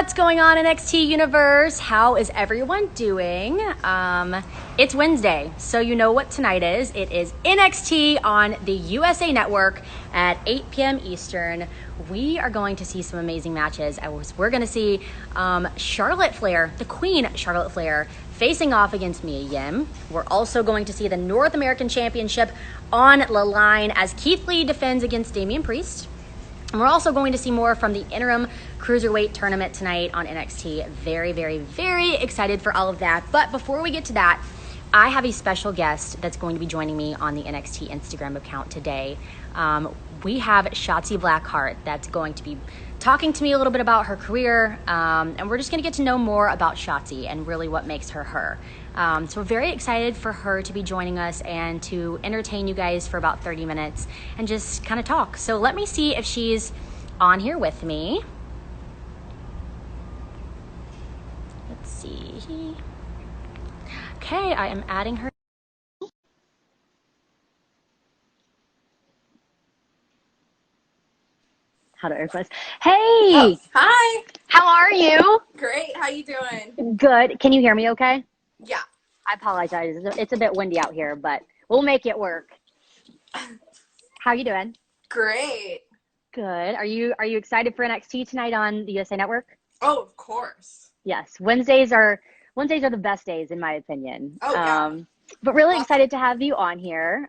What's going on in NXT Universe? How is everyone doing? It's Wednesday, so you know what tonight is. It is NXT on the USA Network at 8 p.m. Eastern. We are going to see some amazing matches. We're going to see Charlotte Flair, the Queen Charlotte Flair, facing off against Mia Yim. We're also going to see the North American Championship on the line as Keith Lee defends against Damian Priest. And we're also going to see more from the interim cruiserweight tournament tonight on NXT. Very, very, very excited for all of that. But before we get to that, I have a special guest that's going to be joining me on the NXT Instagram account today. We have Shotzi Blackheart that's going to be talking to me a little bit about her career, and we're just going to get to know more about Shotzi and really what makes her her. So we're very excited for her to be joining us and to entertain you guys for about 30 minutes and just kind of talk. So let me see if she's on here with me. Let's see. Okay, I am adding her. How to request. Hey! Oh, hi. How are you? Great. How you doing? Good. Can you hear me okay? Yeah. I apologize. It's a bit windy out here, but we'll make it work. How you doing? Great. Good. Are you excited for NXT tonight on the USA Network? Oh, of course. Yes. Wednesdays are the best days in my opinion. Oh, yeah. But really excited to have you on here.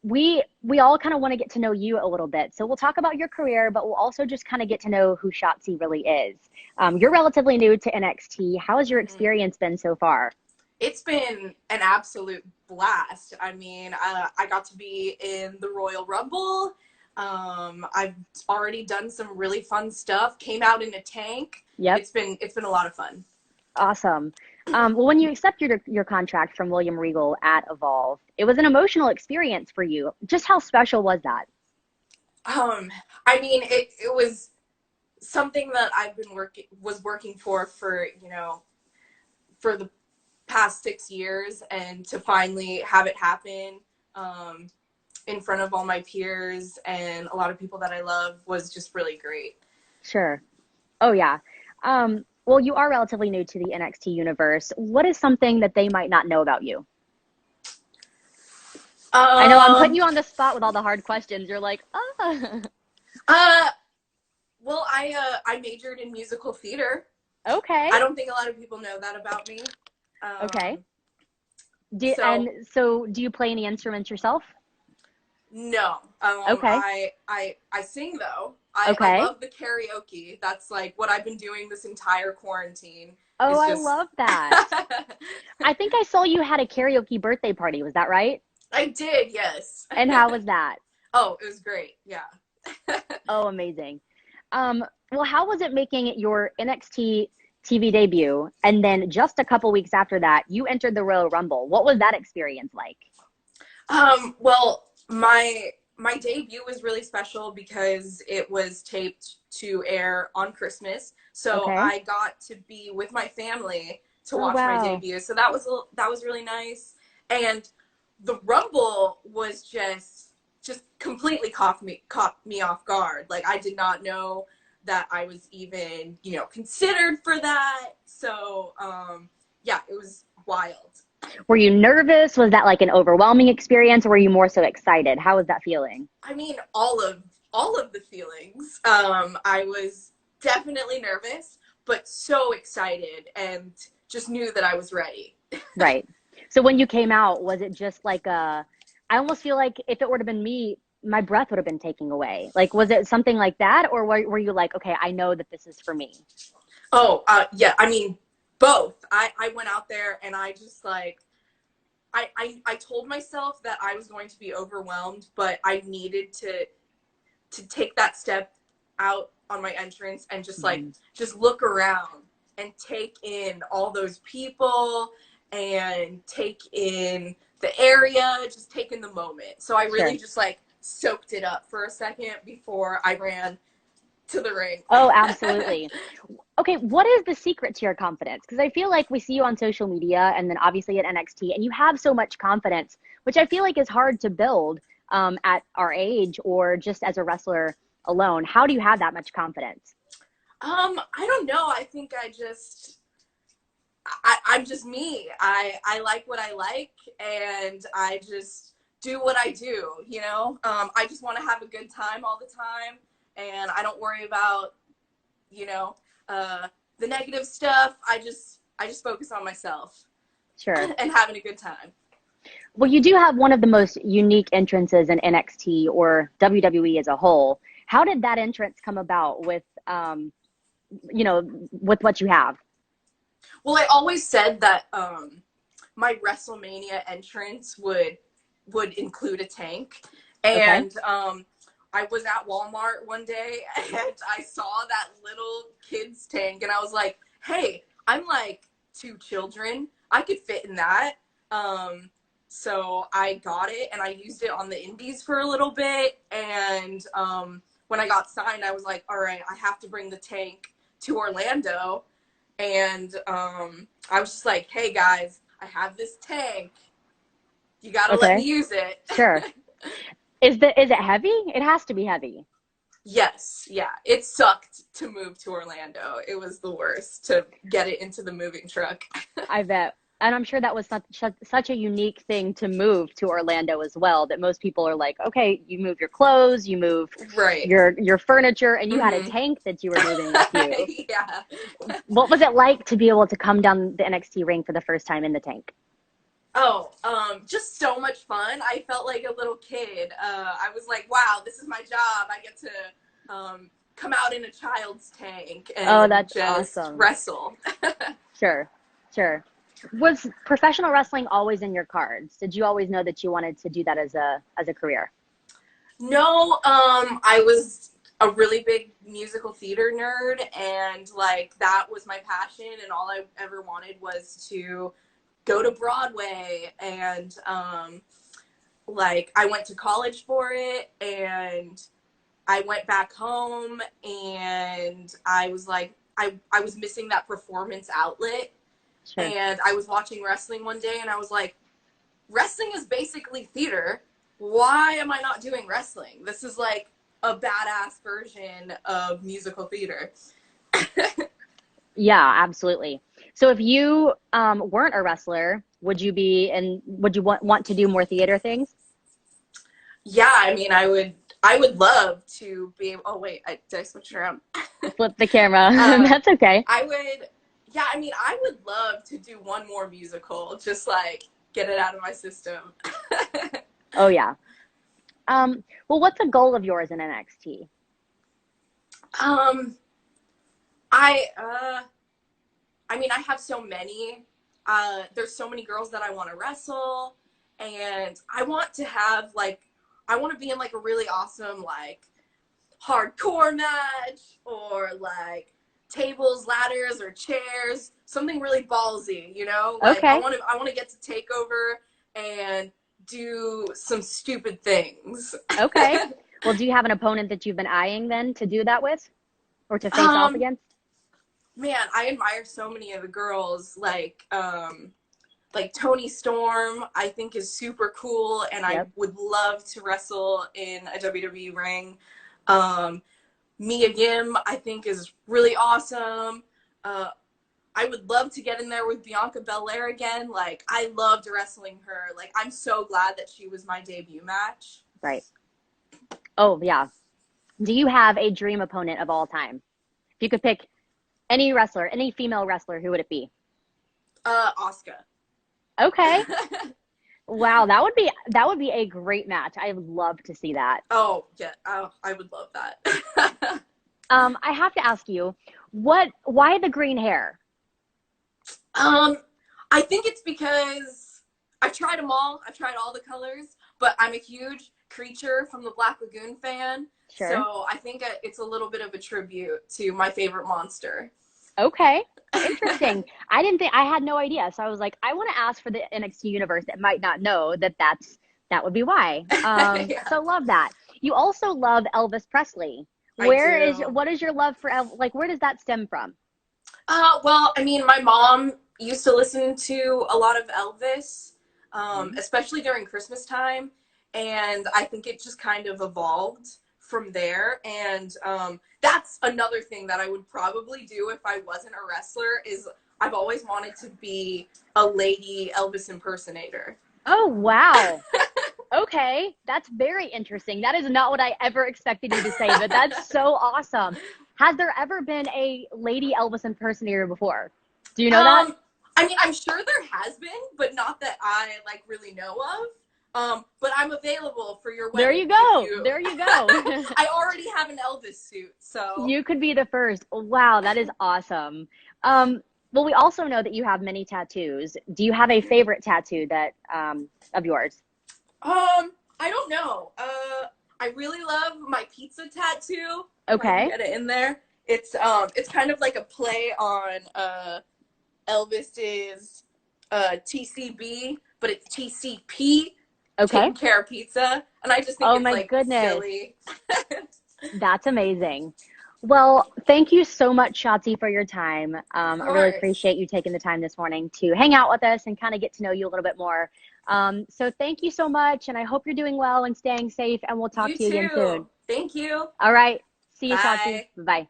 We all kind of want to get to know you a little bit. So we'll talk about your career, but we'll also just kind of get to know who Shotzi really is. You're relatively new to NXT. How has your experience been so far? It's been an absolute blast. I mean, I got to be in the Royal Rumble. I've already done some really fun stuff. Came out in a tank. Yep. It's been a lot of fun. Awesome. Well, when you accepted your contract from William Regal at Evolve, it was an emotional experience for you. Just how special was that? I mean, it was something that I've been working for the past 6 years, and to finally have it happen in front of all my peers and a lot of people that I love was just really great. Sure. Oh, yeah. Well, you are relatively new to the NXT universe. What is something that they might not know about you? I know I'm putting you on the spot with all the hard questions. You're like, Well, I majored in musical theater. Okay. I don't think a lot of people know that about me. Okay. So do you play any instruments yourself? No. Okay. I sing though. Okay. I love the karaoke. That's like what I've been doing this entire quarantine. Oh, I love that. I think I saw you had a karaoke birthday party. Was that right? I did, yes. And how was that? Oh, it was great. Yeah. Oh, amazing. Well, how was it making your NXT TV debut? And then just a couple weeks after that, you entered the Royal Rumble. What was that experience like? Well, my debut was really special because it was taped to air on Christmas. So Okay. I got to be with my family to watch my debut. So that was really nice. And the Rumble was just completely caught me off guard. Like, I did not know that I was even, considered for that. So, yeah, it was wild. Were you nervous? Was that like an overwhelming experience, or were you more so excited? How was that feeling? I mean, all of the feelings. I was definitely nervous, but so excited and just knew that I was ready. Right. So when you came out, was it just like I almost feel like if it would have been me, my breath would have been taken away. Like, was it something like that? Or were you like, okay, I know that this is for me? Oh, yeah. I mean, both. I went out there and I just like, I told myself that I was going to be overwhelmed, but I needed to take that step out on my entrance and just like, just look around and take in all those people and take in the area, just take in the moment. So I really just like soaked it up for a second before I ran to the ring. Oh, absolutely. Okay, what is the secret to your confidence? Because I feel like we see you on social media and then obviously at NXT, and you have so much confidence, which I feel like is hard to build at our age or just as a wrestler alone. How do you have that much confidence? I don't know. I think I'm just me. I like what I like, and I just do what I do, you know? I just want to have a good time all the time, and I don't worry about, you know, the negative stuff. I just focus on myself Sure. and having a good time. Well, you do have one of the most unique entrances in NXT or WWE as a whole. How did that entrance come about with, with what you have? Well, I always said that my WrestleMania entrance would include a tank, Okay. and I was at Walmart one day and I saw that little kid's tank, and I was like, "Hey, I'm like two children. I could fit in that." So I got it and I used it on the indies for a little bit, and when I got signed, I was like, "All right, I have to bring the tank to Orlando." And I was just like, "Hey guys, I have this tank. You gotta let me Okay. use it." Sure. Is it heavy? It has to be heavy. Yes, yeah. It sucked to move to Orlando. It was the worst to get it into the moving truck. I bet. And I'm sure that was such a unique thing to move to Orlando as well, that most people are like, okay, you move your clothes, you move Right. your furniture, and you had a Mm-hmm. tank that you were moving with you. Yeah. What was it like to be able to come down the NXT ring for the first time in the tank? Oh, just so much fun. I felt like a little kid. I was like, wow, this is my job. I get to come out in a child's tank Oh, and that's just awesome. wrestle. Sure, sure. Was professional wrestling always in your cards? Did you always know that you wanted to do that as a career? No, I was a really big musical theater nerd, and like that was my passion, and all I ever wanted was to go to Broadway. And like I went to college for it, and I went back home, and I was like, I was missing that performance outlet, Sure. and I was watching wrestling one day, and I was like, wrestling is basically theater. Why am I not doing wrestling? This is like a badass version of musical theater. Yeah, absolutely. So if you weren't a wrestler, would you want to do more theater things? Yeah, I mean, I would love to be able, oh wait, did I switch around? Flip the camera. um, That's okay. I would, yeah, I mean, I would love to do one more musical, just like get it out of my system. Oh yeah. Well, what's a goal of yours in NXT? um, I mean, I have so many. There's so many girls that I want to wrestle, and I want to have like, I want to be in like a really awesome like hardcore match, or like tables, ladders, or chairs, something really ballsy. You know, like I Okay. want to I want to get to take over and do some stupid things. Okay. Well, do you have an opponent that you've been eyeing then to do that with or to face off um, against? Man, I admire so many of the girls, like Tony Storm, I think is super cool, and I Yep. would love to wrestle in a WWE ring. Um, Mia Yim, I think, is really awesome. Uh, I would love to get in there with Bianca Belair again. Like, I loved wrestling her. Like, I'm so glad that she was my debut match. Right. Oh, yeah. Do you have a dream opponent of all time? If you could pick any wrestler, any female wrestler, who would it be? Asuka. Okay. Wow, that would be a great match. I would love to see that. Oh, yeah. Oh, I would love that. I have to ask you, why the green hair? Um, I think it's because I've tried them all. I've tried all the colors, but I'm a huge Creature from the Black Lagoon fan, Sure. so I think it's a little bit of a tribute to my favorite monster. Okay. Interesting. I had no idea. So I was like, I want to ask for the NXT universe that might not know that would be why. Yeah, So love that. You also love Elvis Presley. I do. What is your love for like where does that stem from? Well, I mean, my mom used to listen to a lot of Elvis, Mhm. especially during Christmas time, and I think it just kind of evolved from there. And that's another thing that I would probably do if I wasn't a wrestler is I've always wanted to be a lady Elvis impersonator. Oh, wow. Okay, that's very interesting. That is not what I ever expected you to say, but that's so awesome. Has there ever been a lady Elvis impersonator before? Do you know that? I mean, I'm sure there has been, but not that I like really know of. But I'm available for your wedding. There you go. There you go. I already have an Elvis suit, so You could be the first. Wow, that is awesome. Well, we also know that you have many tattoos. Do you have a favorite tattoo that of yours? I don't know. I really love my pizza tattoo. Okay. Get it in there. It's kind of like a play on Elvis's TCB, but it's TCP. Okay. Taking care of pizza, and I just think it's my like goodness. silly. That's amazing. Well, thank you so much, Shotzi, for your time. I really appreciate you taking the time this morning to hang out with us and kind of get to know you a little bit more. So thank you so much, and I hope you're doing well and staying safe, and we'll talk to you again soon. Thank you. All right. See you, Bye. Shotzi. Bye.